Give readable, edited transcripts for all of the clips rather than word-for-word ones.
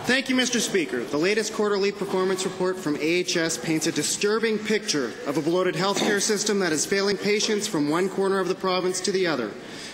Thank you, Mr. Speaker. The latest quarterly performance report from AHS paints a disturbing picture of a bloated healthcare system that is failing patients from one corner of the province to the other.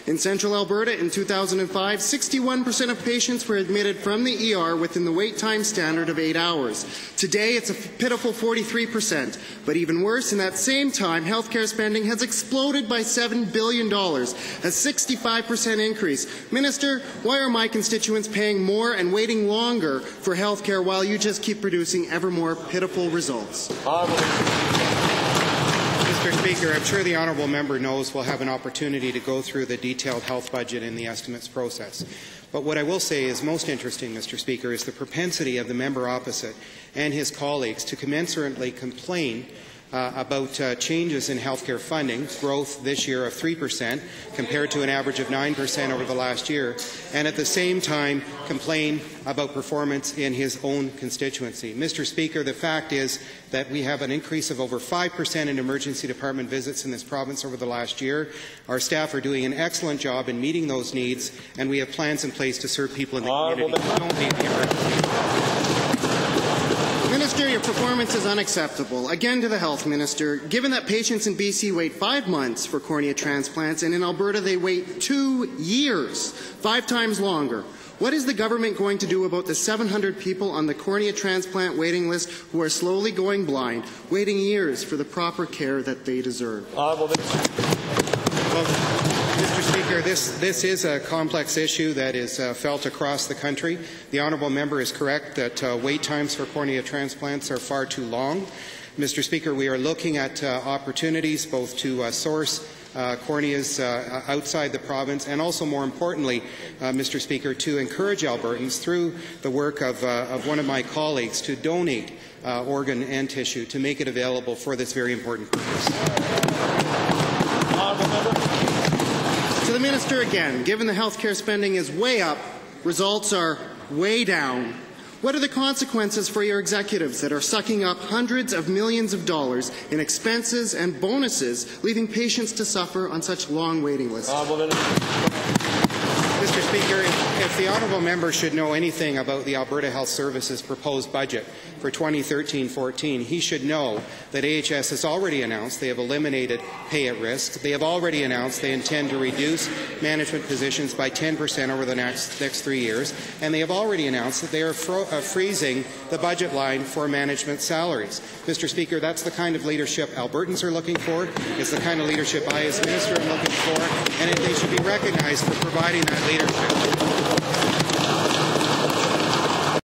In central Alberta in 2005, 61% of patients were admitted from the ER within the wait time standard of 8 hours. Today, it's a pitiful 43%. But even worse, in that same time, healthcare spending has exploded by $7 billion, a 65% increase. Minister, why are my constituents paying more and waiting longer for healthcare while you just keep producing ever more pitiful results? Mr. Speaker, I'm sure the honourable member knows we'll have an opportunity to go through the detailed health budget in the estimates process. But what I will say is most interesting, Mr. Speaker, is the propensity of the member opposite and his colleagues to commensurately complain about changes in healthcare funding, growth this year of 3% compared to an average of 9% over the last year, and at the same time complain about performance in his own constituency. Mr. Speaker, the fact is that we have an increase of over 5% in emergency department visits in this province over the last year. Our staff are doing an excellent job in meeting those needs, and we have plans in place to serve people in the community who don't need the emergency. Minister, your performance is unacceptable. Again to the Health Minister. Given that patients in BC wait 5 months for cornea transplants and in Alberta they wait 2 years, 5 times longer, what is the government going to do about the 700 people on the cornea transplant waiting list who are slowly going blind, waiting years for the proper care that they deserve? Mr. Speaker, this is a complex issue that is felt across the country. The honourable member is correct that wait times for cornea transplants are far too long. Mr. Speaker, we are looking at opportunities both to source corneas outside the province and also, more importantly, Mr. Speaker, to encourage Albertans through the work of one of my colleagues to donate organ and tissue to make it available for this very important purpose. To the Minister again, given the healthcare spending is way up, results are way down, what are the consequences for your executives that are sucking up hundreds of millions of dollars in expenses and bonuses, leaving patients to suffer on such long waiting lists? Mr. Speaker, if the honourable member should know anything about the Alberta Health Services proposed budget for 2013-14, he should know that AHS has already announced they have eliminated pay at risk. They have already announced they intend to reduce management positions by 10% over the next 3 years, and they have already announced that they are freezing the budget line for management salaries. Mr. Speaker, that's the kind of leadership Albertans are looking for. It's the kind of leadership I, as Minister, am looking for, and they should be recognized for providing that leadership.